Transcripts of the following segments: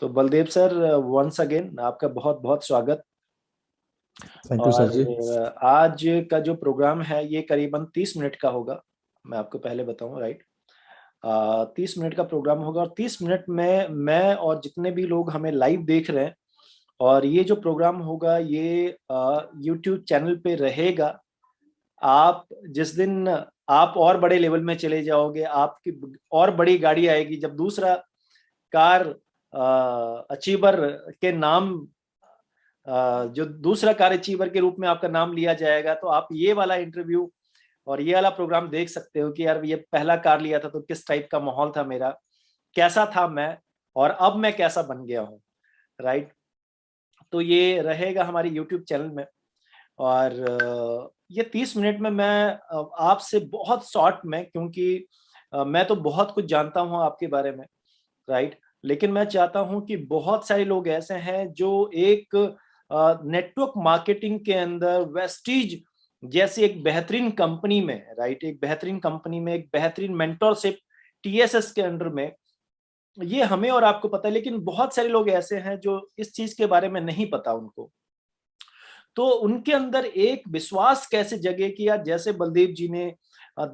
तो Baldev sir, once again आपका बहुत बहुत स्वागत। थैंक यू सर और जी। आज का जो प्रोग्राम है ये करीबन 30 मिनट का होगा। मैं आपको पहले बताऊं, राइट। 30 मिनट का प्रोग्राम होगा और 30 मिनट में मैं और जितने भी लोग हमें लाइव देख रहे हैं, और ये जो प्रोग्राम होगा ये यूट्यूब चैनल पे रहेगा। आप जिस दिन आप और बड़े लेवल में चले जाओगे, आपकी और बड़ी गाड़ी आएगी, जब दूसरा कार अचीवर के नाम जो दूसरा कार अचीवर के रूप में आपका नाम लिया जाएगा, तो आप ये वाला इंटरव्यू और ये वाला प्रोग्राम देख सकते हो कि यार ये पहला कार लिया था तो किस टाइप का माहौल था मेरा, कैसा था मैं, और अब मैं कैसा बन गया हूँ, राइट। तो ये रहेगा हमारे यूट्यूब चैनल में। और ये 30 मिनट में मैं आपसे बहुत शॉर्ट में, क्योंकि मैं तो बहुत कुछ जानता हूँ आपके बारे में, राइट। लेकिन मैं चाहता हूं कि बहुत सारे लोग ऐसे हैं जो एक नेटवर्क मार्केटिंग के अंदर वेस्टीज जैसी एक बेहतरीन कंपनी में, राइट, एक बेहतरीन कंपनी में एक बेहतरीन मेंटरशिप टीएसएस के अंडर में, ये हमें और आपको पता है, लेकिन बहुत सारे लोग ऐसे हैं जो इस चीज के बारे में नहीं पता उनको। तो उनके अंदर एक विश्वास कैसे जगे कि यार जैसे बलदेव जी ने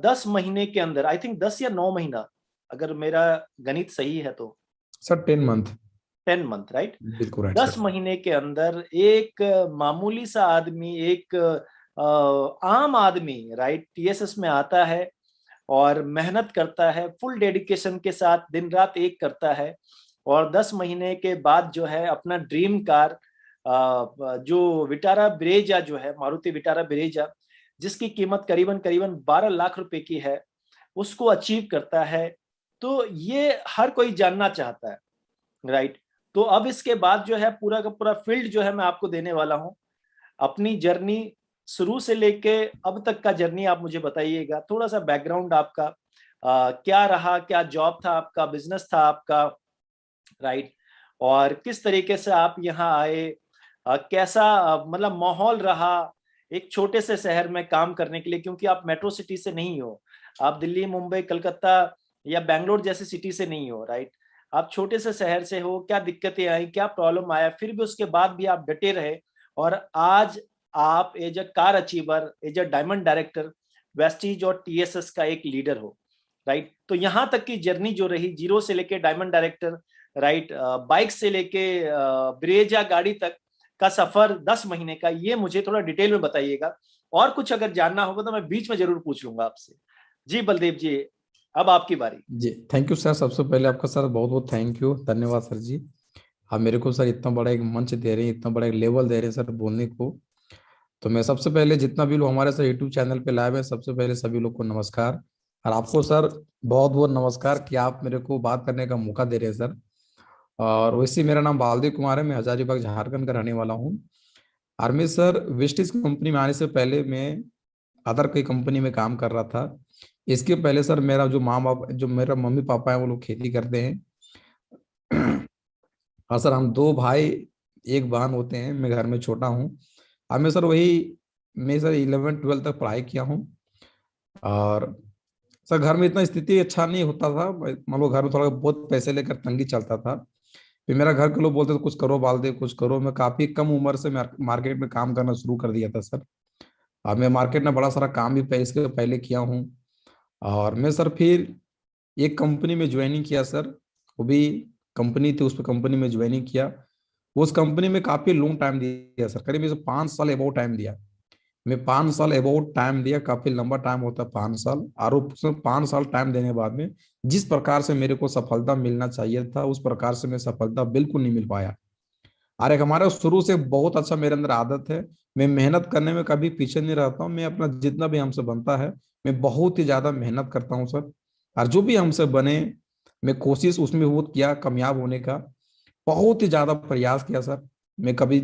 10 महीने के अंदर, आई थिंक 10 या 9 महीना, अगर मेरा गणित सही है तो सर 10 मंथ। 10 month, right. बिल्कुल राइट 10 सर। महीने के अंदर एक मामूली सा आदमी, एक आम आदमी, राइट, टीएसएस में आता है और मेहनत करता है, फुल डेडिकेशन के साथ दिन रात एक करता है, और 10 महीने के बाद जो है अपना ड्रीम कार, जो विटारा ब्रेजा जो है, मारुति विटारा ब्रेजा, जिसकी कीमत करीबन करीबन 12 लाख रुपए की है, उसको अचीव करता है। तो ये हर कोई जानना चाहता है, राइट। तो अब इसके बाद जो है पूरा का पूरा फील्ड जो है मैं आपको देने वाला हूं, अपनी जर्नी शुरू से लेके अब तक का जर्नी आप मुझे बताइएगा, थोड़ा सा बैकग्राउंड आपका क्या रहा, क्या जॉब था आपका, बिजनेस था आपका, राइट, और किस तरीके से आप यहाँ आए, कैसा मतलब माहौल रहा एक छोटे से शहर में काम करने के लिए, क्योंकि आप मेट्रो सिटी से नहीं हो, आप दिल्ली, मुंबई, कलकत्ता या बैंगलोर जैसी सिटी से नहीं हो, राइट। आप छोटे से शहर से हो, क्या दिक्कतें आई, क्या प्रॉब्लम आया, फिर भी उसके बाद भी आप डटे रहे, और आज आप as a car achiever, as a diamond director, Vestige और टीएसएस का एक लीडर हो, राइट। तो यहाँ तक की जर्नी जो रही, जीरो से लेके डायमंड डायरेक्टर, राइट, बाइक से लेके ब्रेजा गाड़ी तक का सफर 10 महीने का, ये मुझे थोड़ा डिटेल में बताइएगा। और कुछ अगर जानना होगा तो मैं बीच में जरूर पूछ लूंगा आपसे। जी बलदेव जी, अब आपकी बारी। जी थैंक यू सर। सबसे पहले आपका सर बहुत बहुत थैंक यू, धन्यवाद सर जी। आप मेरे को सर इतना बड़ा एक मंच दे रहे हैं, इतना बड़ा एक लेवल दे रहे हैं सर बोलने को। तो मैं सबसे पहले जितना भी लोग हमारे सर यूट्यूब चैनल पे लाइव है, सबसे पहले सभी लोग को नमस्कार। और आपको सर बहुत बहुत नमस्कार कि आप मेरे को बात करने का मौका दे रहे हैं सर। और वैसे मेरा नाम बालदेव कुमार है, मैं हजारीबाग झारखंड का रहने वाला हूँ। और मैं सर वेस्टिज कंपनी में आने से पहले मैं अदर कोई कंपनी में काम कर रहा था। इसके पहले सर मेरा जो माँ बाप, जो मेरा मम्मी पापा है वो लोग खेती करते हैं। और सर हम दो भाई एक बहन होते हैं, मैं घर में छोटा हूँ। और मैं सर 11वीं 12वीं तक पढ़ाई किया हूँ। और सर घर में इतना स्थिति अच्छा नहीं होता था, मतलब घर में थोड़ा बहुत पैसे लेकर तंगी चलता था। फिर मेरा घर के लोग बोलते थे कुछ करो बाल दे कुछ करो। मैं काफी कम उम्र से मार्केट में काम करना शुरू कर दिया था सर। और मैं मार्केट में बड़ा सारा काम भी इसके पहले किया हूँ। और मैं सर फिर एक कंपनी में ज्वाइनिंग किया सर। वो भी कंपनी थी, उस पर कंपनी में ज्वाइनिंग किया। उस कंपनी में काफी लॉन्ग टाइम दिया सर, करीब 5 साल अबाउट टाइम दिया। मैं 5 साल अबाउट टाइम दिया, काफी लंबा टाइम होता है 5 साल। और उसमें 5 साल टाइम देने के बाद में जिस प्रकार से मेरे को सफलता मिलना चाहिए था उस प्रकार से मैं सफलता बिल्कुल नहीं मिल पाया। और एक हमारा शुरू से बहुत अच्छा मेरे अंदर आदत है, मैं मेहनत करने में कभी पीछे नहीं रहता हूँ। मैं अपना जितना भी हमसे बनता है मैं बहुत ही ज्यादा मेहनत करता हूँ सर। और जो भी हमसे बने मैं कोशिश उसमें बहुत किया कामयाब होने का, बहुत ही ज्यादा प्रयास किया सर। मैं कभी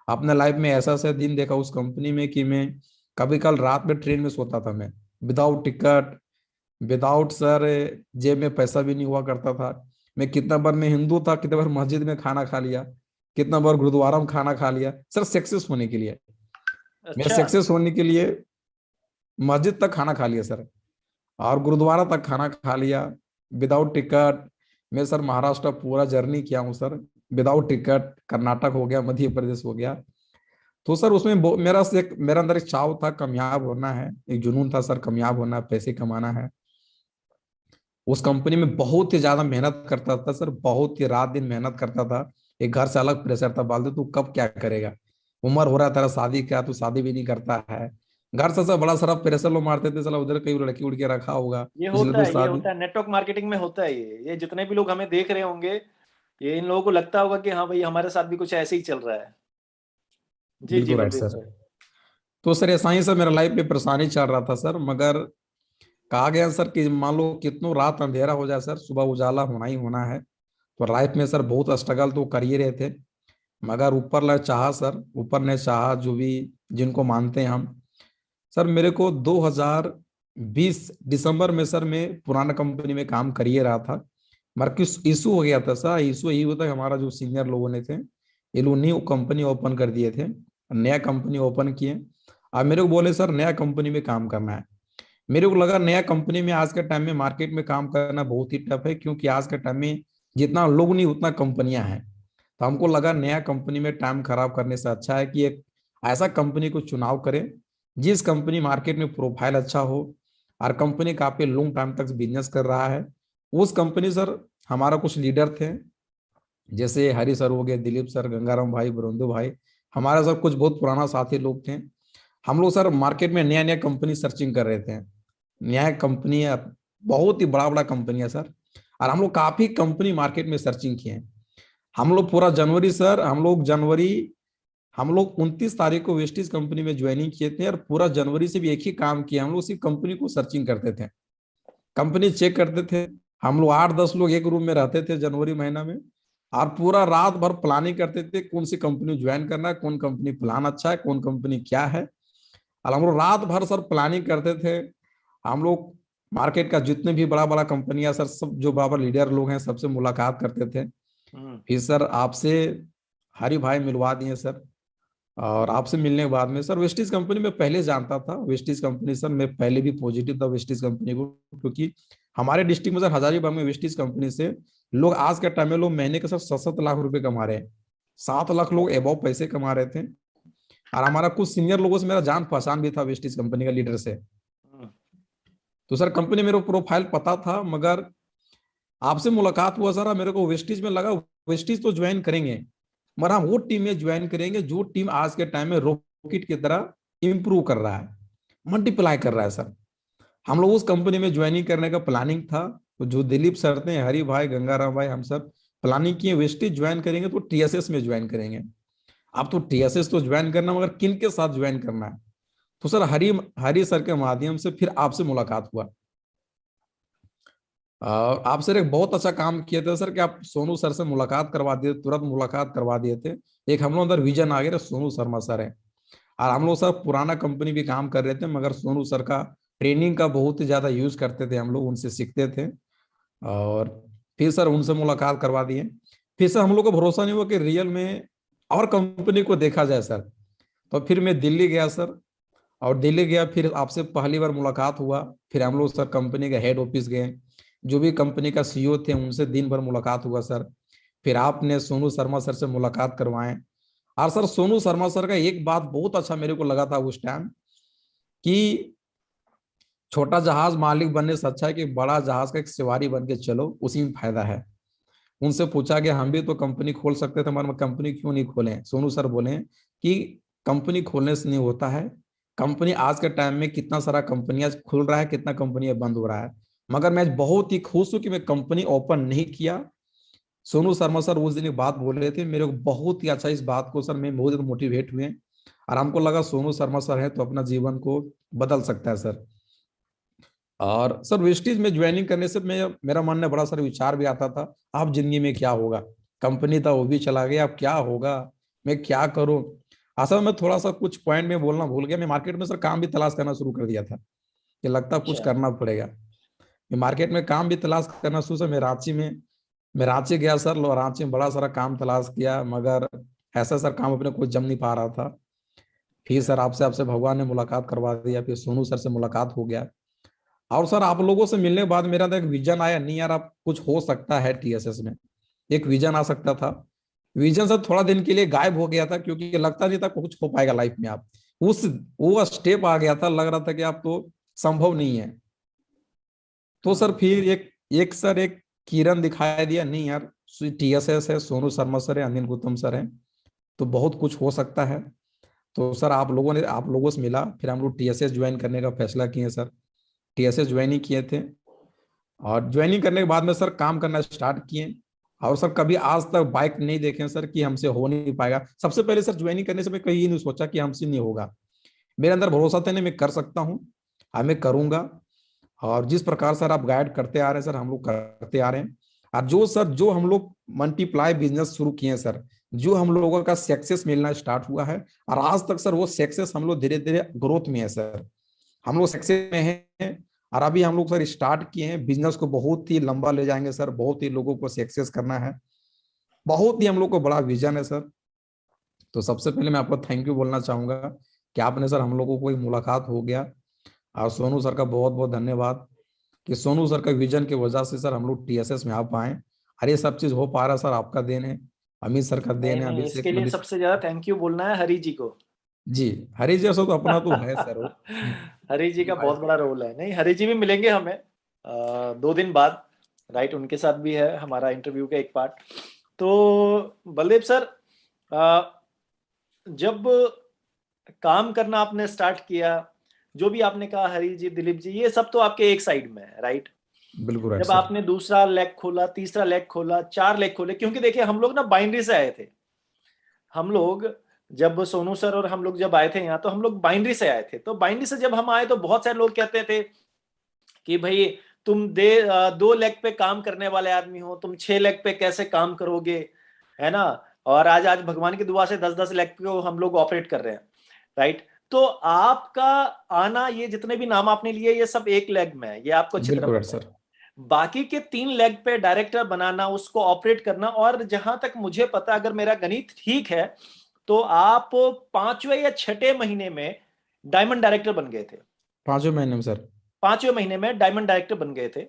अपने लाइफ में ऐसा ऐसा दिन देखा उस कंपनी में कि मैं कभी कल रात में ट्रेन में सोता था, मैं विदाउट टिकट, विदाउट सर जेब में पैसा भी नहीं हुआ करता था। मैं कितना बार, मैं हिंदू था, कितने बार मस्जिद में खाना खा लिया, कितना बार गुरुद्वारा में खाना खा लिया सर सक्सेस होने के लिए। मैं अच्छा। सक्सेस होने के लिए मस्जिद तक खाना खा लिया सर, और गुरुद्वारा तक खाना खा लिया विदाउट टिकट। मैं सर महाराष्ट्र पूरा जर्नी किया हूँ सर। विदाउट टिकट, कर्नाटक हो गया, मध्य प्रदेश हो गया। तो सर उसमें मेरा अंदर एक चाव था, कामयाब होना है, एक जुनून था सर, कामयाब होना है, पैसे कमाना है। उस कंपनी में बहुत ही ज्यादा मेहनत करता था सर, बहुत ही रात दिन मेहनत करता था। एक घर से अलग प्रेशर था, बाल दे तू कब क्या करेगा, उम्र हो रहा है तेरा शादी का, तू शादी भी नहीं करता है। घर से बड़ा सारा प्रेशर लोग मारते थे, साला उधर कहीं लड़की उड़ के रखा होगा, ये इसलिए होता तू है, ये शादी। होता है, नेटवर्क मार्केटिंग में होता है ये जितने भी लोग हमें देख रहे होंगे, ये इन लोगों को लगता होगा कि हाँ भाई हमारे साथ भी कुछ ऐसे ही चल रहा है। जी जी बिल्कुल राइट बलदेव सर। सर। तो सर ऐसा ही सर मेरा लाइफ में परेशानी चल रहा था सर, मगर कहा गया सर कि मान लो कितनों रात अंधेरा हो जाए सर, सुबह उजाला होना ही होना है। तो लाइफ में सर बहुत स्ट्रगल तो कर ही रहे थे, मगर ऊपर ने चाहा सर, ऊपर ने चाहा, जो भी जिनको मानते हैं हम। सर मेरे को 2020 दिसंबर में सर मैं पुराना कंपनी में काम कर ही रहा था, मगर कुछ इशू हो गया था सर। इशू यही होता है, हमारा जो सीनियर लोगों ने थे, ये लोग न्यू कंपनी ओपन कर दिए थे, नया कंपनी ओपन किए। अब मेरे को बोले सर नया कंपनी में काम करना है। मेरे को लगा नया कंपनी में आज के टाइम में मार्केट में काम करना बहुत ही टफ है, क्योंकि आज के टाइम में जितना लोग नहीं उतना कंपनियां हैं। तो हमको लगा नया कंपनी में टाइम खराब करने से अच्छा है कि एक ऐसा कंपनी को चुनाव करें जिस कंपनी मार्केट में प्रोफाइल अच्छा हो और कंपनी काफी लॉन्ग टाइम तक बिजनेस कर रहा है। उस कंपनी सर हमारा कुछ लीडर थे, जैसे हरी सर हो गए, दिलीप सर, गंगाराम भाई, बुरंदू भाई, हमारा सर कुछ बहुत पुराना साथी लोग थे। हम लोग सर मार्केट में नया नया कंपनी सर्चिंग कर रहे थे। नया कंपनी है, बहुत ही बड़ा बड़ा कंपनी है सर, और हम लोग काफी कंपनी मार्केट में सर्चिंग किए हैं। हम लोग पूरा जनवरी सर, हम लोग 29 तारीख को वेस्टिज कंपनी में ज्वाइनिंग किए थे, और पूरा जनवरी से भी एक ही काम किया, हम लोग उसी कंपनी को सर्चिंग करते थे, कंपनी चेक करते थे। हम लोग 8-10 लोग एक रूम में रहते थे जनवरी महीना में, और पूरा रात भर प्लानिंग करते थे कौन सी कंपनी ज्वाइन करना है, कौन कंपनी प्लान अच्छा है, कौन कंपनी क्या है। और हम लोग रात भर सर प्लानिंग करते थे। हम लोग मार्केट का जितने भी बड़ा बड़ा कंपनियां सर, सब जो बड़ा बड़ा लीडर लोग हैं, सबसे मुलाकात करते थे। हम्म। फिर सर आपसे हरि भाई मिलवा दिए सर। और आपसे मिलने के बाद में सर, वेस्टिज कंपनी में पहले जानता था, वेस्टिज कंपनी सर मैं पहले भी पॉजिटिव था वेस्टिज कंपनी को, क्योंकि हमारे डिस्ट्रिक्ट में सर हजारीबाग में वेस्टिज कंपनी से लोग आज के टाइम में लोग महीने के सर 7-7 लाख रुपए कमा रहे हैं, 7 लाख लोग एबव पैसे कमा रहे थे। और हमारा कुछ सीनियर लोगों से मेरा जान पहचान भी था वेस्टिज कंपनी का लीडर से। हम्म। तो सर कंपनी मेरे प्रोफाइल पता था, मगर आपसे मुलाकात हुआ सर, मेरे को वेस्टिज में लगा वेस्टिज तो ज्वाइन करेंगे, मगर हम वो टीम में ज्वाइन करेंगे जो टीम आज के टाइम में रॉकेट की तरह इंप्रूव कर रहा है, मल्टीप्लाई कर रहा है सर। हम लोग उस कंपनी में ज्वाइनिंग करने का प्लानिंग था। तो जो दिलीप सर थे, हरि भाई, गंगाराम भाई, हम सब प्लानिंग किए वेस्टिज ज्वाइन करेंगे तो टीएसएस में ज्वाइन करेंगे। अब तो टीएसएस तो ज्वाइन करना, मगर किन के साथ ज्वाइन करना है। तो सर हरि हरि सर के माध्यम से फिर आपसे मुलाकात हुआ। आप सर एक बहुत अच्छा काम किए थे सर, कि आप सोनू सर से मुलाकात करवा दिए, तुरंत मुलाकात करवा दिए थे। एक हम लोग अंदर विजन आ गया, सोनू शर्मा सर है। और हम लोग सर पुराना कंपनी भी काम कर रहे थे, मगर सोनू सर का ट्रेनिंग का बहुत ही ज्यादा यूज करते थे, हम लोग उनसे सीखते थे। और फिर सर उनसे मुलाकात करवा दिए। फिर सर हम लोग को भरोसा नहीं हुआ कि रियल में और कंपनी को देखा जाए सर। तो फिर मैं दिल्ली गया सर, और दिल्ली गया, फिर आपसे पहली बार मुलाकात हुआ। फिर हम लोग सर कंपनी के हेड ऑफिस गए, जो भी कंपनी का सीईओ थे उनसे दिन भर मुलाकात हुआ सर। फिर आपने सोनू शर्मा सर से मुलाकात करवाएं। और सर सोनू शर्मा सर का एक बात बहुत अच्छा मेरे को लगा था उस टाइम, कि छोटा जहाज मालिक बनने से अच्छा है कि बड़ा जहाज का एक सवारी बन के चलो, उसी में फायदा है। उनसे पूछा कि हम भी तो कंपनी खोल सकते थे, मगर कंपनी क्यों नहीं खोले। सोनू सर बोले कि कंपनी खोलने से नहीं होता है, कंपनी आज के टाइम में कितना सारा कंपनियां खुल रहा है, कितना कंपनियां बंद हो रहा है, मगर मैं बहुत ही खुश हूं कि मैं कंपनी ओपन नहीं किया। सोनू शर्मा सर उस दिन एक बात बोल रहे थे, मेरे को बहुत ही अच्छा, इस बात को सर मैं बहुत ज्यादा मोटिवेट हुए। और हमको लगा सोनू शर्मा सर है तो अपना जीवन को बदल सकता है सर। और सर वेस्टीज में ज्वाइनिंग करने से मैं मेरा मन में बड़ा सारा विचार भी आता था, अब जिंदगी में क्या होगा, कंपनी था वो भी चला गया, अब क्या होगा, मैं क्या करूं। असल में थोड़ा सा कुछ पॉइंट में बोलना भूल गया, मैं मार्केट में सर काम भी तलाश करना शुरू कर दिया था, कि लगता कुछ अच्छा। करना पड़ेगा। मैं मार्केट में काम भी तलाश करना शुरू से, मैं रांची गया सर, रांची में बड़ा सारा काम तलाश किया, मगर ऐसा सर काम अपने को जम नहीं पा रहा था। फिर सर आपसे आपसे भगवान ने मुलाकात करवा दिया, फिर सोनू सर से मुलाकात हो गया। और सर आप लोगों से मिलने के बाद मेरा तो एक विजन आया, नहीं यार आप कुछ हो सकता है टीएसएस में, एक विजन आ सकता था। विजन सर थोड़ा दिन के लिए गायब हो गया था, क्योंकि लगता नहीं था कुछ हो पाएगा लाइफ में। आप उस वो स्टेप आ गया था, लग रहा था कि आप तो संभव नहीं है। तो सर फिर एक सर एक किरण दिखाई दिया, नहीं यार, टीएसएस है, सोनू शर्मा सर है, अनिल गौतम सर है, तो बहुत कुछ हो सकता है। तो सर आप लोगों से मिला, फिर हम लोग टीएसएस ज्वाइन करने का फैसला किए सर। टीएसएस ज्वाइन ही किए थे, और ज्वाइनिंग करने के बाद में सर काम करना स्टार्ट किए। और सर कभी आज तक बाइक नहीं देखे सर कि हमसे हो नहीं पाएगा। सबसे पहले सर ज्वाइनिंग करने से मैं कहीं नहीं सोचा कि हमसे नहीं होगा। मेरे अंदर भरोसा था, नहीं मैं कर सकता हूँ, हाँ मैं करूंगा। और जिस प्रकार सर आप गाइड करते आ रहे हैं सर, हम लोग करते आ रहे हैं। और जो सर जो हम लोग मल्टीप्लाई बिजनेस शुरू किए हैं सर, जो हम लोगों का सक्सेस मिलना स्टार्ट हुआ है, और आज तक सर वो सक्सेस हम लोग धीरे धीरे ग्रोथ में है सर। हम लोग सक्सेस में हैं। और अभी हम लोग सर स्टार्ट किए हैं बिजनेस को, बहुत ही लंबा ले जाएंगे सर, बहुत ही लोगों को सक्सेस करना है, बहुत ही हम लोग को बड़ा विजन है सर। तो सबसे पहले मैं आपको थैंक यू बोलना चाहूंगा कि आपने सर हम लोगों को एक मुलाकात हो गया। और सोनू सर का बहुत बहुत धन्यवाद कि सोनू सर का विजन की वजह से सर हम लोग टीएसएस में आ पाए। और ये सब चीज हो पा रहा है सर, आपका देन है, अमित सर का नहीं देन है, नहीं, अभिषेक इसके लिए मलिक। सबसे ज्यादा थैंक यू बोलना है हरी जी को। जी, हरी जैसा तो अपना तो है सर वो। हरी जी का भाई, बहुत बड़ा रोल है। नहीं, हरी जी भी मिलेंगे हमें 2 दिन बाद, राइट, उनके साथ भी है हमारा इंटरव्यू का एक पार्ट। तो बलदेव सर, अ, जब काम करना आपने स्टार्ट किया, जो भी आपने कहा हरी जी, दिलीप जी, ये सब तो आपके एक साइड में है, राइट। बिल्कुल राइट जब सर। आपने दूसरा लेग खोला, तीसरा लेग खोला, 4 लेग खोले, क्योंकि देखिए हम लोग ना बाइनरी से आए थे। हम लोग जब सोनू सर और हम लोग जब आए थे यहाँ, तो हम लोग बाइनरी से आए थे। तो बाइनरी से जब हम आए तो बहुत सारे लोग कहते थे कि भाई तुम 2 लेग पे काम करने वाले आदमी हो, तुम 6 लेग पे कैसे काम करोगे, है ना। और आज आज भगवान की दुआ से 10-10 लेग को हम लोग ऑपरेट कर रहे हैं, राइट। तो आपका आना, ये जितने भी नाम आपने लिए, ये सब 1 लेग में है, ये आपको अच्छी तरह बिल्कुल राइट पता है। सर। बाकी के 3 लेग पे डायरेक्टर बनाना, उसको ऑपरेट करना, और जहां तक मुझे पता, अगर मेरा गणित ठीक है, तो आप 5वें या 6ठे महीने में डायमंड डायरेक्टर बन गए थे। 5वें महीने में सर। 5वें महीने में डायमंड डायरेक्टर बन गए थे,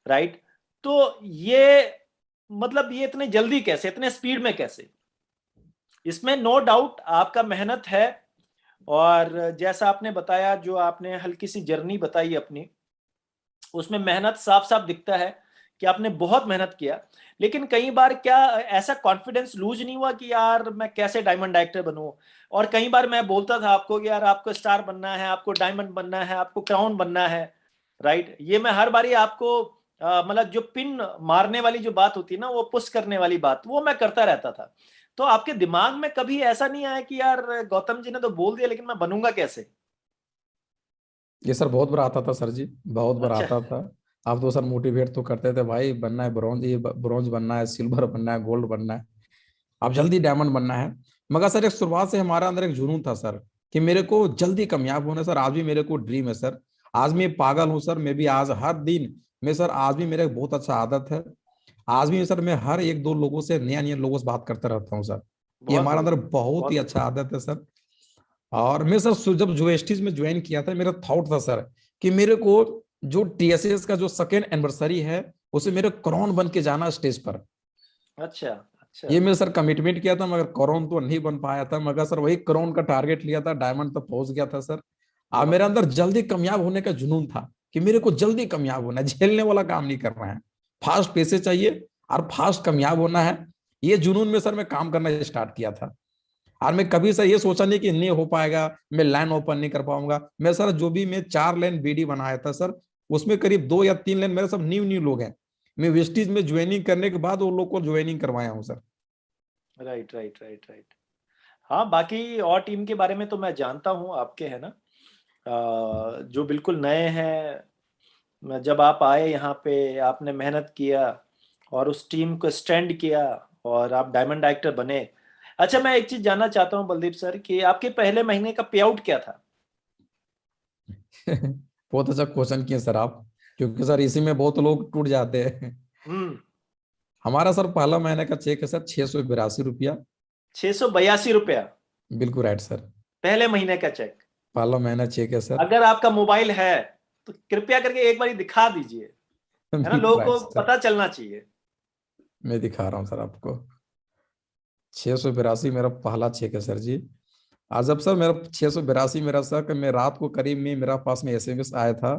राइट। तो ये मतलब ये इतने जल्दी कैसे, इतने स्पीड में कैसे? इसमें नो डाउट आपका मेहनत है। और जैसा आपने बताया, जो आपने हल्की सी जर्नी बताई अपनी, उसमें मेहनत साफ साफ दिखता है कि आपने बहुत मेहनत किया। लेकिन कई बार क्या ऐसा कॉन्फिडेंस लूज नहीं हुआ कि यार मैं कैसे डायमंड डायरेक्टर बनूं? और कई बार मैं बोलता था आपको कि यार आपको स्टार बनना है, आपको डायमंड बनना है, आपको क्राउन बनना है, राइट। ये मैं हर बारी आपको मतलब जो पिन मारने वाली जो बात होती है ना, वो पुश करने वाली बात, वो मैं करता रहता था। तो आपके दिमाग में कभी ऐसा नहीं आया कि यार गौतम जी ने तो बोल दिया, लेकिन मैं बनूंगा कैसे? ये सर बहुत बार आता था सर जी, बहुत बार अच्छा। आता था। आप तो सर मोटिवेट तो करते थे, भाई बनना है ब्रॉन्ज, ये ब्रॉन्ज बनना है, सिल्वर बनना है, गोल्ड बनना है, अब जल्दी डायमंड बनना है। मगर सर एक शुरुआत से हमारा अंदर एक जुनून था सर कि मेरे को जल्दी कामयाब होना है सर। आज भी मेरे को ड्रीम है सर। आज मैं पागल हूँ सर, मैं भी आज हर दिन मैं सर, आज भी मेरा एक बहुत अच्छा आदत है। आज भी सर मैं हर एक दो लोगों से, नया नया लोगों से बात करता रहता हूँ सर। ये बहुत हमारा अंदर बढ़िया, बहुत ही बहुत अच्छा बढ़िया। आदत है सर। और मैं सर जब यूएसटीज में ज्वाइन किया था, मेरा थॉट था सर कि मेरे को जो टीएसएस का जो सेकेंड एनिवर्सरी है, उसे मेरे क्राउन बन के जाना स्टेज पर। अच्छा। अच्छा। ये मैं सर कमिटमेंट किया था, मगर क्राउन तो नहीं बन पाया था। मगर सर वही क्राउन का टारगेट लिया था, डायमंड तक पहुंच गया था सर। और बहुत मेरे अंदर बढ़िया। जल्दी कामयाब होने का जुनून था कि मेरे को जल्दी कामयाब होना है, झेलने वाला काम नहीं करना है, फास्ट पैसे चाहिए और फास्ट कामयाब होना है। ये जुनून में सर मैं काम करना स्टार्ट किया था। और मैं कभी सर ये सोचा नहीं कि नहीं हो पाएगा, मैं लाइन ओपन नहीं कर पाऊंगा। मैं सर जो भी मैं 4 लाइन बीडी बनाया था सर, उसमें करीब 2 या 3 लाइन मेरे सब न्यू न्यू लोग हैं। मैं वेस्टीज में ज्वाइनिंग करने के बाद वो लोग को ज्वाइनिंग करवाया हूँ sir. Right, right, right, right. हाँ, बाकी और टीम के बारे में तो मैं जानता हूँ आपके, है ना। जो बिल्कुल नए हैं, जब आप आए यहाँ पे, आपने मेहनत किया और उस टीम को स्टैंड किया, और आप डायमंड डायरेक्टर बने। अच्छा, मैं एक चीज जानना चाहता हूँ बलदीप सर, कि आपके पहले महीने का पे आउट क्या था? बहुत अच्छा क्वेश्चन किए सर आप, क्योंकि सर इसी में बहुत लोग टूट जाते हैं। हम्म। हमारा सर पहला महीने का चेक है सर 682 रुपया। 682 रुपया? बिल्कुल राइट सर। पहले महीने का चेक? पहला महीना चेक है सर। अगर आपका मोबाइल है तो कृपया करके एक बार दिखा दीजिए, है ना, बिल्कुल लोगों राइट को सर, पता चलना चाहिए। मैं दिखा रहा हूँ सर आपको। 682 मेरा पहला चेक है सर जी। आज अब सर मेरा 682 मेरा सर कि मैं रात को करीब में मेरा पास में एसएमएस आया था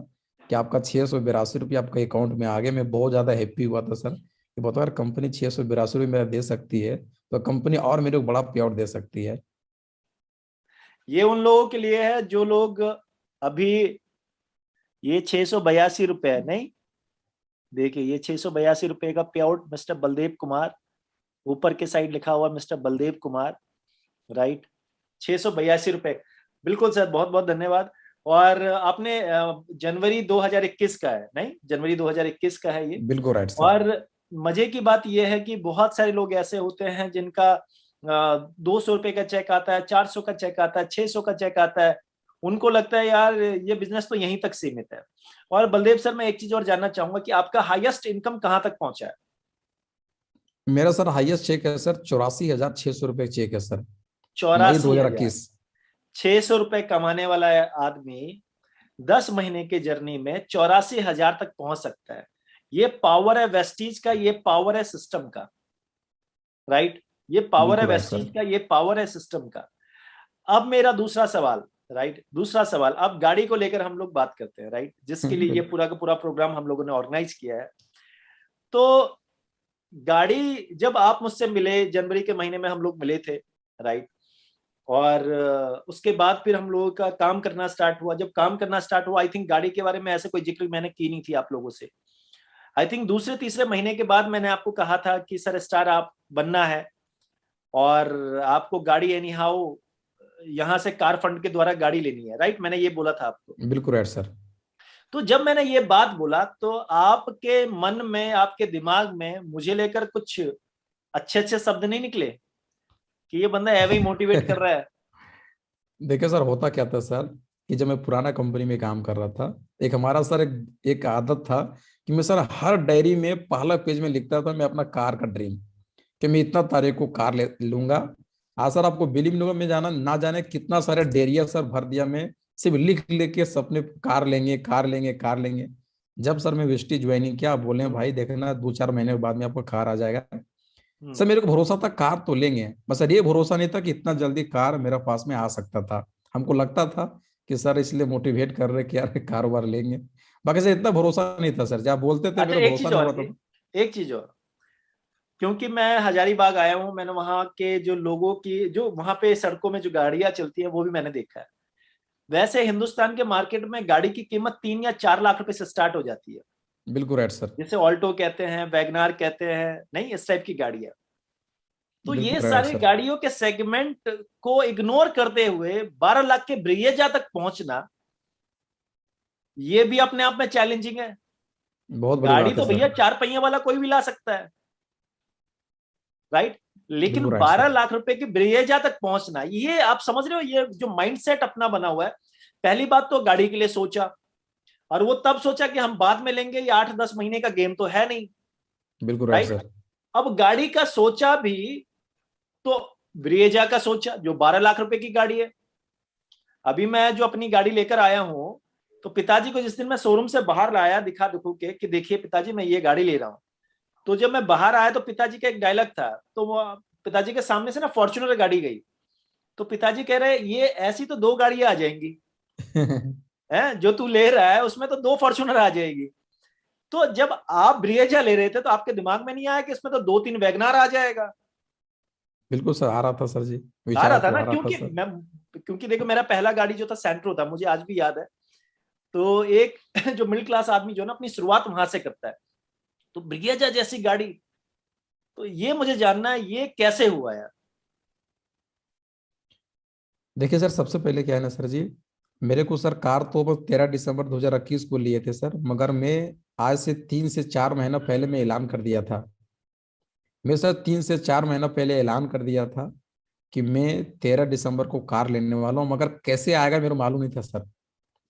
कि आपका 682 रुपये आपके अकाउंट में आ गए। मैं बहुत ज़्यादा हैप्पी हुआ था सर कि बताओ यार, कंपनी 682 रुपये मेरा दे सकती है तो कंपनी और मेरे को बड़ा पे आउट दे सकती है। ये उन लोगों के लिए है जो लोग अभी, ये 682 रुपए है नहीं, देखिए ये 682 रुपए का पे आउट मिस्टर बलदेव कुमार, ऊपर के साइड लिखा हुआ मिस्टर बलदेव कुमार, राइट। 682 रुपए, बिल्कुल सर, बहुत बहुत धन्यवाद। और आपने जनवरी 2021 का है नहीं, जनवरी 2021 का है ये। बिल्कुल राइट सर। और मजे की बात यह है कि बहुत सारे लोग ऐसे होते हैं जिनका 200 रुपए का चेक आता है, 400 का चेक आता है, 600 का चेक आता है। उनको लगता है यार ये बिजनेस तो यहीं तक सीमित है। और बलदेव सर, मैं एक चीज और जानना चाहूंगा कि आपका हाईएस्ट इनकम कहाँ तक पहुंचा है? मेरा सर हाईएस्ट चेक है सर 84,600 रुपये चेक है सर, मई 84,000। 2021। 600 रुपए कमाने वाला आदमी 10 महीने के जर्नी में 84,000 तक पहुंच सकता है। ये पावर है वेस्टीज का, ये पावर है सिस्टम का, राइट। ये पावर है बिल्कुल राइट सर। वेस्टीज का, ये पावर है सिस्टम का। अब मेरा दूसरा सवाल, राइट, दूसरा सवाल, अब गाड़ी को लेकर हम लोग बात करते हैं, राइट, जिसके लिए ये पूरा का पूरा प्रोग्राम हम लोगों ने ऑर्गेनाइज किया है। तो गाड़ी, जब आप मुझसे मिले जनवरी के महीने में, हम लोग मिले थे, राइट। और उसके बाद फिर हम लोगों का काम करना स्टार्ट हुआ। जब काम करना स्टार्ट हुआ, आई थिंक गाड़ी के बारे में ऐसे कोई जिक्र मैंने की नहीं थी आप लोगों से। आई थिंक दूसरे तीसरे महीने के बाद मैंने आपको कहा था कि सर स्टार आप बनना है और आपको गाड़ी एनी हाउ यहाँ से कार फंड के द्वारा गाड़ी लेनी है, राइट, मैंने ये बोला था आपको। बिल्कुल राइट सर। तो जब मैंने ये बात बोला तो आपके मन में, आपके दिमाग में मुझे लेकर कुछ अच्छे अच्छे शब्द नहीं निकले कि ये बंदा ऐवे ही मोटिवेट कर रहा है? देखिए सर, होता क्या था सर कि जब मैं पुराना कंपनी में काम कर रहा था, एक हमारा सर एक आदत था कि मैं सर हर डायरी में पहला पेज में लिखता था मैं अपना कार का ड्रीम, कि मैं इतना तारीख को कार ले लूंगा। आज सर आपको बिलीव नहीं होगा, मैं जाना ना जाने कितना सारे डेरिया सर भर दिया मैं, सिर्फ लिख लेके सपने कार लेंगे कार लेंगे कार लेंगे। जब सर मैं वेस्टी ज्वाइनिंग किया, बोले भाई देखना 2-4 महीने के बाद में आपको कार आ जाएगा। सर मेरे को भरोसा था कार तो लेंगे, बस सर ये भरोसा नहीं था कि इतना जल्दी कार मेरा पास में आ सकता था। हमको लगता था कि सर इसलिए मोटिवेट कर रहे कि यार कारोबार लेंगे, बाकी सर इतना भरोसा नहीं था सर, जब बोलते थे अच्छा, मेरा भरोसा नहीं होता था। एक चीज और, क्योंकि मैं हजारीबाग आया हूँ, मैंने वहां के जो लोगों की, जो वहां पे सड़कों में जो गाड़ियां चलती हैं वो भी मैंने देखा है। वैसे हिंदुस्तान के मार्केट में गाड़ी की कीमत 3 या 4 लाख रुपए से स्टार्ट हो जाती है, बिल्कुल राइट सर। जिसे ऑल्टो कहते हैं, वैगनार कहते हैं, नहीं, इस टाइप की गाड़ियां। तो ये बिल्कुल राइट सारे सर। गाड़ियों के सेगमेंट को इग्नोर करते हुए 12 लाख के ब्रिएजा तक पहुंचना, ये भी अपने आप में चैलेंजिंग है। बहुत बड़ी गाड़ी बात है तो सर। भैया 4 पहिया वाला कोई भी ला सकता है, राइट, लेकिन बिल्कुल राइट 12 लाख रुपए की ब्रिएजा तक पहुंचना, ये आप समझ रहे हो, ये जो माइंडसेट अपना बना हुआ है। पहली बात तो गाड़ी के लिए सोचा, और वो तब सोचा कि हम बाद में लेंगे, ये 8-10 महीने का गेम तो है नहीं, बिल्कुल राइट राइट। सर। अब गाड़ी का सोचा भी तो ब्रिएजा का सोचा जो 12 लाख रुपए की गाड़ी है। अभी मैं जो अपनी गाड़ी लेकर आया हूं, तो पिताजी को जिस दिन मैं शोरूम से बाहर लाया दिखा दिखू के कि देखिए पिताजी मैं ये गाड़ी ले रहा हूं, तो जब मैं बाहर आया तो पिताजी का एक डायलॉग था, तो वो पिताजी के सामने से ना फॉर्च्यूनर गाड़ी गई, तो पिताजी कह रहे ये ऐसी तो 2 गाड़ियां आ जाएंगी, हैं जो तू ले रहा है उसमें तो 2 फॉर्च्यूनर आ जाएगी। तो जब आप ब्रिएजा ले रहे थे तो आपके दिमाग में नहीं आया कि इसमें तो 2-3 वैगनार आ जाएगा? बिल्कुल सर, आ रहा था सर जी, आ रहा विचार था तो ना, आ रहा था क्योंकि सर। क्योंकि देखो मेरा पहला गाड़ी जो था सेंट्रो था, मुझे आज भी याद है। तो एक जो मिडिल क्लास आदमी जो ना अपनी शुरुआत वहां से करता है, तो ब्रिगेजा जैसी गाड़ी, तो ये मुझे जानना है ये कैसे हुआ यार? देखिए सर, सबसे पहले क्या है ना सर जी, मेरे को सर कार तो बस 13 दिसंबर 2021 को लिए थे सर, मगर मैं आज से 3 से 4 महीना पहले मैं ऐलान कर दिया था। मैं सर 3 से 4 महीना पहले ऐलान कर दिया था कि मैं 13 दिसंबर को कार लेने वाला हूँ, मगर कैसे आएगा मेरे को मालूम नहीं था सर,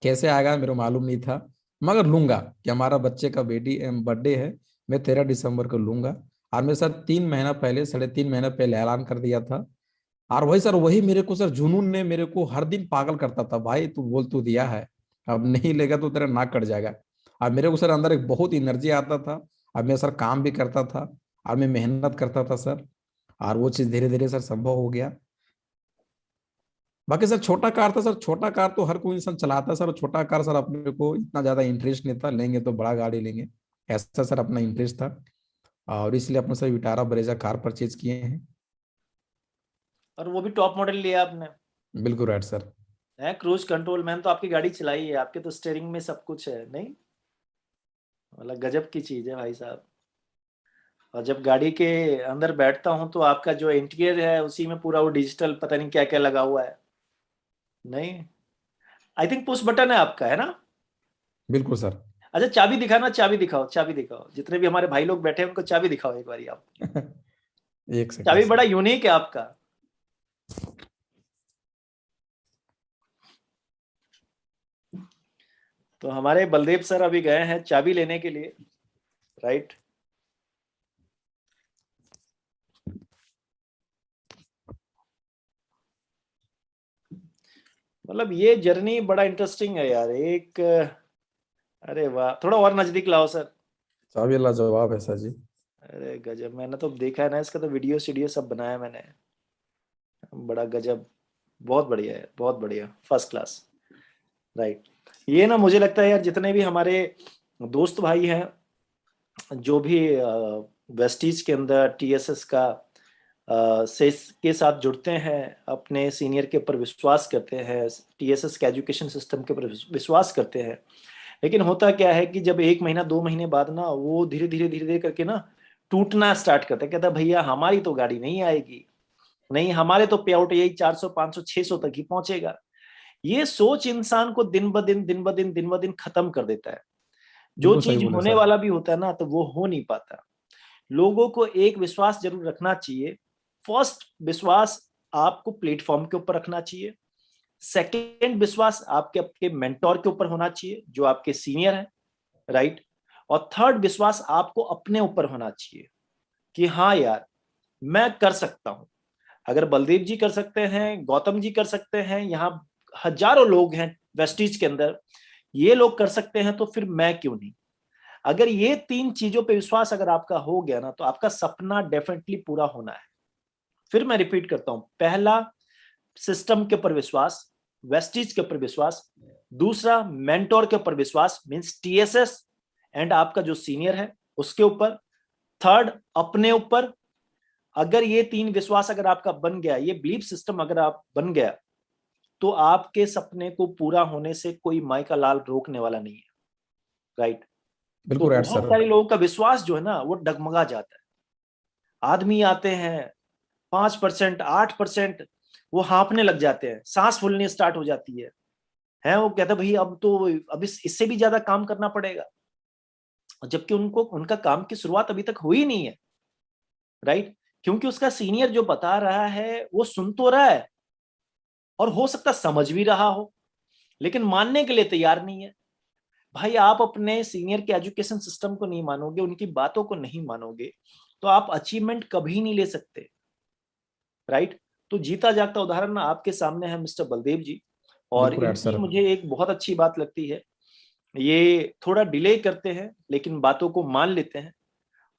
कैसे आएगा मेरे को मालूम नहीं था, मगर लूंगा कि हमारा बच्चे का बेटी बर्थडे है, मैं 13 दिसंबर को लूंगा। और मैं सर 3 महीना पहले, 3.5 महीना पहले ऐलान कर दिया था। और वही सर, वही मेरे को सर जुनून ने मेरे को हर दिन पागल करता था, भाई तू बोल तू दिया है, अब नहीं लेगा तो तेरा नाक कट जाएगा। और मेरे को सर अंदर एक बहुत एनर्जी आता था, और मैं सर काम भी करता था और मैं मेहनत करता था सर। और वो चीज धीरे धीरे सर संभव हो गया। बाकी सर छोटा कार था सर, छोटा कार तो हर कोई इंसान चलाता है सर, छोटा कार सर अपने को इतना ज्यादा इंटरेस्ट नहीं था, लेंगे तो बड़ा गाड़ी लेंगे, ऐसा सर अपना इंटरेस्ट था। और इसलिए अपने sir Vitara Brezza car purchase किए हैं। और वो भी टॉप मॉडल लिया आपने? बिल्कुल राइट सर। है क्रूज कंट्रोल, मैंने तो आपकी गाड़ी चलाई है, आपके तो स्टीयरिंग में सब कुछ है नहीं, मतलब गजब की चीज है भाई साहब। और जब गाड़ी के अंदर बैठता हूँ तो आपका जो इंटीरियर है उसी में पूरा वो डिजिटल पता नहीं क्या क्या लगा हुआ है। नहीं, आई थिंक पुश बटन है आपका, है ना? बिल्कुल सर। अच्छा चाबी दिखाना, चाबी दिखाओ, चाबी दिखाओ, जितने भी हमारे भाई लोग बैठे हैं उनको चाबी दिखाओ एक बारी आप। एक सेकंड चाबी बड़ा सर। यूनिक है आपका। तो हमारे बलदेव सर अभी गए हैं चाबी लेने के लिए, राइट। मतलब ये जर्नी बड़ा इंटरेस्टिंग है यार। एक, अरे वाह, थोड़ा और नजदीक लाओ सर। चाबी लाजवाब है सर जी। अरे गजब, मैंने तो देखा है ना इसका, तो वीडियो सीडियो सब बनाया मैंने, बड़ा गजब, बहुत बढ़िया है, बहुत बढ़िया, फर्स्ट क्लास, राइट। ये ना मुझे लगता है यार, जितने भी हमारे दोस्त भाई हैं जो भी वेस्टीज के अंदर टीएसएस का से के साथ जुड़ते हैं, अपने सीनियर के ऊपर विश्वास करते हैं, टीएसएस के एजुकेशन सिस्टम के ऊपर विश्वास करते हैं, लेकिन होता क्या है कि जब 1 महीना 2 महीने बाद ना वो धीरे धीरे करके ना टूटना स्टार्ट करता है। कहता है भैया हमारी तो गाड़ी नहीं आएगी, नहीं हमारे तो पे आउट यही 400 500 600 तक ही पहुंचेगा। ये सोच इंसान को दिन ब दिन दिन ब दिन दिन ब दिन खत्म कर देता है। जो बिल्कुल सही चीज बोले होने सर। वाला भी होता है ना तो वो हो नहीं पाता। लोगों को एक विश्वास जरूर रखना चाहिए। फर्स्ट विश्वास आपको प्लेटफॉर्म के ऊपर रखना चाहिए। सेकेंड विश्वास आपके आपके मेंटोर के ऊपर होना चाहिए जो आपके सीनियर हैं, राइट। और थर्ड विश्वास आपको अपने ऊपर होना चाहिए कि हाँ यार मैं कर सकता हूं। अगर बलदेव जी कर सकते हैं, गौतम जी कर सकते हैं, यहाँ हजारों लोग हैं वेस्टीज के अंदर, ये लोग कर सकते हैं, तो फिर मैं क्यों नहीं। अगर ये तीन चीजों पे विश्वास अगर आपका हो गया ना तो आपका सपना डेफिनेटली पूरा होना है। फिर मैं रिपीट करता हूं, पहला सिस्टम के ऊपर विश्वास, वेस्टीज के ऊपर विश्वास। दूसरा मेंटोर के ऊपर विश्वास, मींस टीएसएस एंड आपका जो सीनियर है उसके ऊपर। थर्ड अपने ऊपर। अगर ये तीन विश्वास अगर आपका बन गया, ये बिलीफ सिस्टम अगर आप बन गया, तो आपके सपने को पूरा होने से कोई माई का लाल रोकने वाला नहीं है, राइट। तो बिल्कुल राइट बहुत सर। सारे लोगों का विश्वास जो है ना वो डगमगा जाता है। आदमी आते हैं 5% 8%, वो हाँफने लग जाते हैं, सांस फूलनी स्टार्ट हो जाती है वो कहता है भाई अब तो, अब इससे भी ज्यादा काम करना पड़ेगा, जबकि उनको उनका काम की शुरुआत अभी तक हुई नहीं है, राइट। क्योंकि उसका सीनियर जो बता रहा है वो सुन तो रहा है और हो सकता समझ भी रहा हो, लेकिन मानने के लिए तैयार नहीं है। भाई आप अपने सीनियर के एजुकेशन सिस्टम को नहीं मानोगे, उनकी बातों को नहीं मानोगे, तो आप अचीवमेंट कभी नहीं ले सकते, राइट। तो जीता जागता उदाहरण ना आपके सामने है मिस्टर बलदेव जी। और बिल्कुल राइट इनकी सर। मुझे एक बहुत अच्छी बात लगती है, ये थोड़ा डिले करते हैं लेकिन बातों को मान लेते हैं,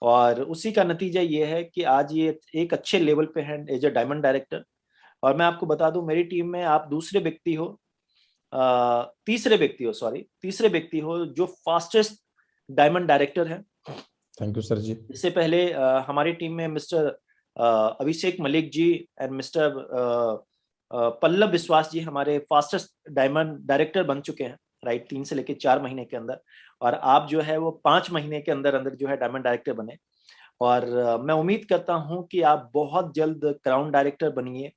और उसी का नतीजा ये है कि आज ये एक अच्छे लेवल पे हैं एज ए डायमंड डायरेक्टर। और मैं आपको बता दूं मेरी टीम में आप दूसरे व्यक्ति हो, तीसरे व्यक्ति हो, सॉरी तीसरे व्यक्ति हो जो फास्टेस्ट डायमंड डायरेक्टर है। थैंक यू सर जी। इससे पहले हमारी टीम में mister Abhishek Malik ji and mister Pallav Vishwas ji हमारे फास्टेस्ट डायमंड डायरेक्टर बन चुके हैं, राइट, 3 से लेकर 4 महीने के अंदर। और आप जो है वो 5 महीने के अंदर अंदर जो है डायमंड डायरेक्टर बने। और मैं उम्मीद करता हूं कि आप बहुत जल्द क्राउन डायरेक्टर बनिए,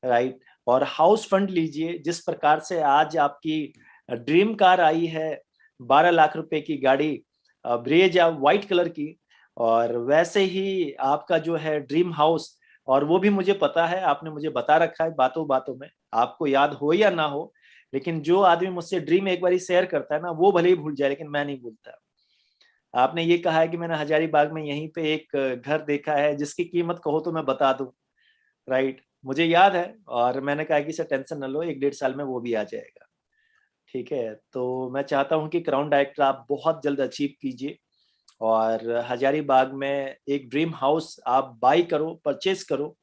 राइट। और हाउस फंड लीजिए, जिस प्रकार से आज आपकी ड्रीम कार आई है, 12 लाख रुपए की गाड़ी, ब्रेजा व्हाइट कलर की, और वैसे ही आपका जो है ड्रीम हाउस, और वो भी मुझे पता है, आपने मुझे बता रखा है बातों बातों में, आपको याद हो या ना हो, लेकिन जो आदमी मुझसे ड्रीम एक बार शेयर करता है ना वो भले ही भूल जाए लेकिन मैं नहीं भूलता। आपने ये कहा है कि मैंने हजारीबाग में यहीं पे एक घर देखा है जिसकी कीमत कहो तो मैं बता दूं, राइट, मुझे याद है। और मैंने कहा कि सर टेंशन न लो, 1 1.5 साल में वो भी आ जाएगा, ठीक है। तो मैं चाहता हूं कि क्राउन डायरेक्टर आप बहुत जल्द अचीव कीजिए, और हजारीबाग में एक ड्रीम हाउस आप बाई करो, परचेज करो,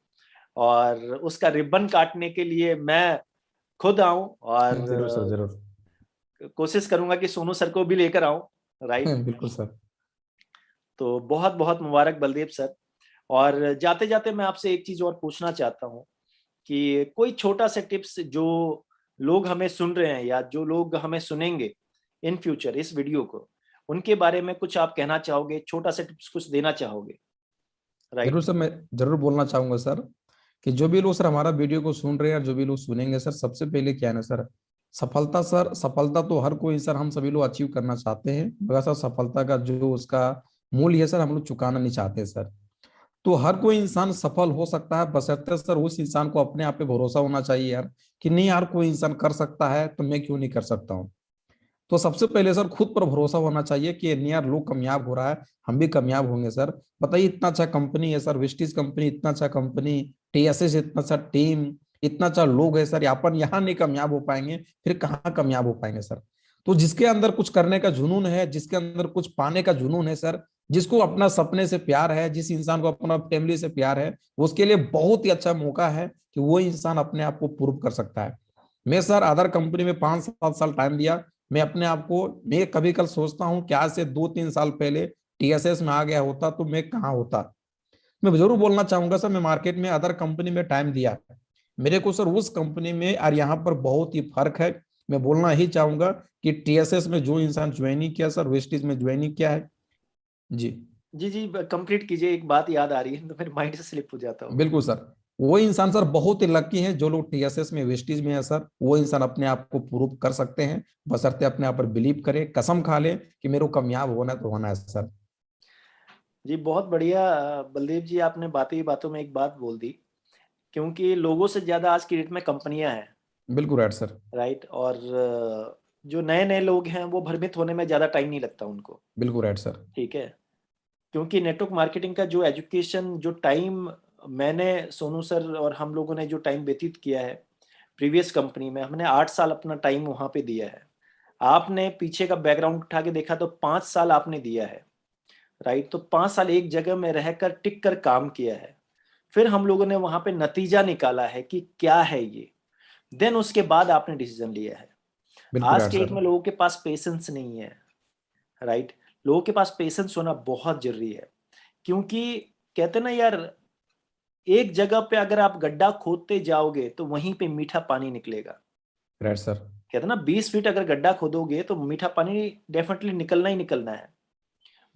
और उसका रिबन काटने के लिए मैं खुद आऊं, जरूर सर, और जरूर। कोशिश करूंगा कि सोनू सर को भी लेकर आऊं। राइट। बिल्कुल सर। तो बहुत बहुत मुबारक बलदेव सर। और जाते जाते मैं आपसे एक चीज और पूछना चाहता हूँ कि कोई छोटा सा टिप्स जो लोग हमें सुन रहे हैं या जो लोग हमें सुनेंगे इन फ्यूचर इस वीडियो को, उनके बारे में कुछ आप कहना चाहोगे, छोटा सा टिप्स कुछ देना चाहोगे? जरूर राइट। सर, मैं जरूर बोलना चाहूंगा सर कि जो भी लोग सर हमारा वीडियो को सुन रहे हैं, जो भी लोग सुनेंगे सर, सबसे पहले क्या है ना सर, सफलता सर, सफलता तो हर कोई सर, हम सभी लोग अचीव करना चाहते हैं, मगर सर सफलता का जो उसका मूल्य है सर, हम लोग चुकाना नहीं चाहते सर। तो हर कोई इंसान सफल हो सकता है, बशर्ते सर उस इंसान को अपने आप पे भरोसा होना चाहिए यार, कि नहीं यार कोई इंसान कर सकता है तो मैं क्यों नहीं कर सकता हूँ। तो सबसे पहले सर खुद पर भरोसा होना चाहिए कि नहीं यार लोग कामयाब हो रहा है, हम भी कामयाब होंगे सर। बताइए इतना अच्छा कंपनी है सर, विस्टीज कंपनी इतना अच्छा कंपनी, टीएसएस इतना अच्छा टीम, इतना अच्छा लोग है सर, अपन यहाँ नहीं कामयाब हो पाएंगे फिर कहाँ कामयाब हो पाएंगे सर। तो जिसके अंदर कुछ करने का जुनून है, जिसके अंदर कुछ पाने का जुनून है सर, जिसको अपना सपने से प्यार है, जिस इंसान को अपना फैमिली से प्यार है, उसके लिए बहुत ही अच्छा मौका है कि वो इंसान अपने आप को प्रूव कर सकता है। मैं सर अदर कंपनी में 5-7 साल टाइम दिया। मैं अपने आप को, मैं कभी कल सोचता हूँ क्या से 2-3 साल पहले टीएसएस में आ गया होता तो मैं कहाँ होता। मैं जरूर बोलना चाहूंगा सर, मैं मार्केट में अदर कंपनी में टाइम दिया है मेरे को सर, उस कंपनी में और यहाँ पर बहुत ही फर्क है। मैं बोलना ही चाहूंगा कि टीएसएस में जो इंसान ज्वाइनिंग किया सर, वेस्टिज में ज्वाइनिंग किया है। जी। जी जी, कंप्लीट कीजिए, एक बात याद आ रही है तो मेरे माइंड से स्लिप हो जाता होगा। बिल्कुल सर। वो इंसान सर बहुत ही लकी है जो लोग टीएसएस में, वेस्टिज में है सर, वो इंसान अपने आप को प्रूव कर सकते हैं, बशर्ते अपने आप पर बिलीव करे, कसम खा ले कि मेरे को कामयाब होना है तो होना है सर। जी बहुत बढ़िया। बलदेव जी, आपने बातों ही बातों में एक बात बोल दी, क्योंकि लोगों से ज्यादा आज की डेट में कंपनियां हैं। बिल्कुल राइट सर। राइट। और जो नए नए लोग हैं वो भ्रमित होने में ज़्यादा टाइम नहीं लगता उनको। बिल्कुल राइट सर। ठीक है। क्योंकि नेटवर्क मार्केटिंग का जो एजुकेशन, जो टाइम मैंने, सोनू सर और हम लोगों ने जो टाइम व्यतीत किया है प्रीवियस कंपनी में, हमने 8 साल अपना टाइम वहाँ पे दिया है। आपने पीछे का बैकग्राउंड उठा के देखा तो 5 साल आपने दिया है। राइट। तो 5 साल एक जगह में रहकर टिक कर काम किया है। फिर हम लोगों ने वहाँ पे नतीजा निकाला है कि क्या है ये। देन उसके बाद आपने डिसीजन लिया है। बिल्कुल आज राइट के डेट सर। में लोगों के पास पेशेंस नहीं है। राइट। लोगों के पास पेशेंस होना बहुत जरूरी है। क्योंकि कहते ना यार, एक जगह पे अगर आप गड्ढा खोदते जाओगे तो वहीं पे मीठा पानी निकलेगा। Right sir. कहते ना 20 फीट अगर गड्ढा खोदोगे तो मीठा पानी डेफिनेटली निकलना ही निकलना है,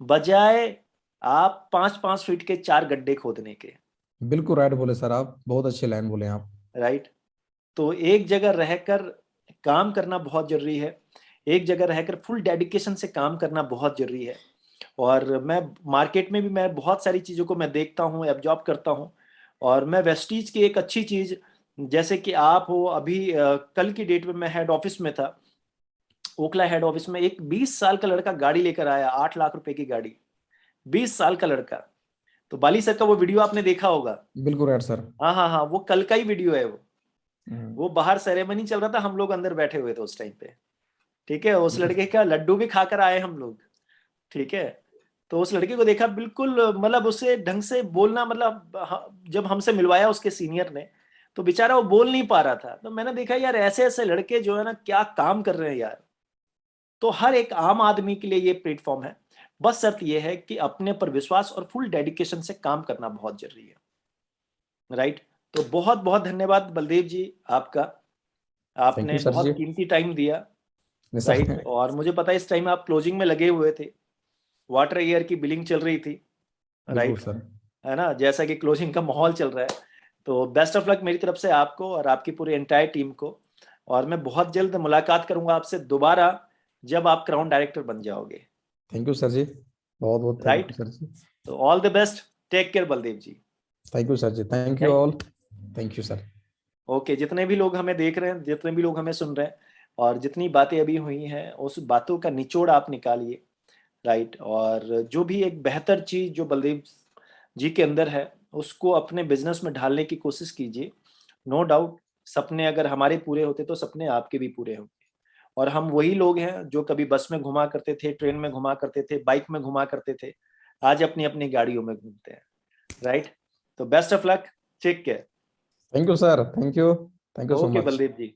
बजाय आप 5-5 फीट के 4 गड्ढे खोदने के। बिल्कुल राइट बोले सर, आप बहुत अच्छी लाइन बोले आप। राइट। तो एक जगह रहकर काम करना बहुत जरूरी है। एक जगह रहकर फुल डेडिकेशन से काम करना बहुत जरूरी है। और मैं मार्केट में भी मैं बहुत सारी चीज़ों को मैं देखता हूँ, एब्जॉर्ब करता हूँ। और मैं वेस्टीज की एक अच्छी चीज़, जैसे कि आप हो अभी, कल की डेट में मैं हेड ऑफिस में था, ओखला हेड ऑफिस में एक 20 साल का लड़का गाड़ी लेकर आया, 8 लाख रुपए की गाड़ी। 20 साल का लड़का। तो बाली सर का वो वीडियो आपने देखा होगा। बिल्कुल राइट सर। हाँ हाँ हाँ, वो कल का ही वीडियो है वो। हम्म, वो बाहर सेरेमनी चल रहा था, हम लोग अंदर बैठे हुए थे उस टाइम पे। ठीक है। उस बिल्कुल लड़के का लड्डू भी खाकर आए हम लोग। ठीक है। तो उस लड़के को देखा, बिल्कुल मतलब उसे ढंग से बोलना, मतलब जब हमसे मिलवाया उसके सीनियर ने, तो बेचारा वो बोल नहीं पा रहा था। तो मैंने देखा यार, ऐसे ऐसे लड़के जो है ना क्या काम कर रहे हैं यार। तो हर एक आम आदमी के लिए ये प्लेटफॉर्म है। बस शर्त ये है कि अपने पर विश्वास और फुल डेडिकेशन से काम करना बहुत जरूरी है। राइट। तो बहुत बहुत धन्यवाद बलदेव जी आपका। थैंक आपने यू सर बहुत जी। कीमती टाइम दिया। नहीं राइट। सर। और मुझे पता है इस टाइम आप क्लोजिंग में लगे हुए थे, वाटर ईयर की बिलिंग चल रही थी। बिल्कुल राइट। सर। है ना, जैसा कि क्लोजिंग का माहौल चल रहा है। तो बेस्ट ऑफ लक मेरी तरफ से आपको और आपकी पूरी एंटायर टीम को। और मैं बहुत जल्द मुलाकात करूंगा आपसे दोबारा, जब आप क्राउन डायरेक्टर बन जाओगे। थैंक यू सर जी, बहुत बहुत थैंक राइट। यू सर जी। तो all the best. Take care Baldev ji. Thank you sir जी, thank you thank all. Thank you sir. Okay, जितने भी लोग हमें देख रहे हैं, जितने भी लोग हमें सुन रहे हैं, और जितनी बातें अभी हुई हैं उस बातों का निचोड़ आप निकालिए। राइट। और जो भी एक बेहतर चीज जो बलदेव जी के अंदर है, उसको अपने बिजनेस में ढालने की कोशिश कीजिए। नो डाउट, सपने अगर हमारे पूरे होते तो सपने आपके भी पूरे होंगे। और हम वही लोग हैं जो कभी बस में घुमा करते थे, ट्रेन में घुमा करते थे, बाइक में घुमा करते थे, आज अपनी अपनी गाड़ियों में घूमते हैं, राइट? तो best of luck, take care. Thank you sir, thank you so okay much. Baldev ji.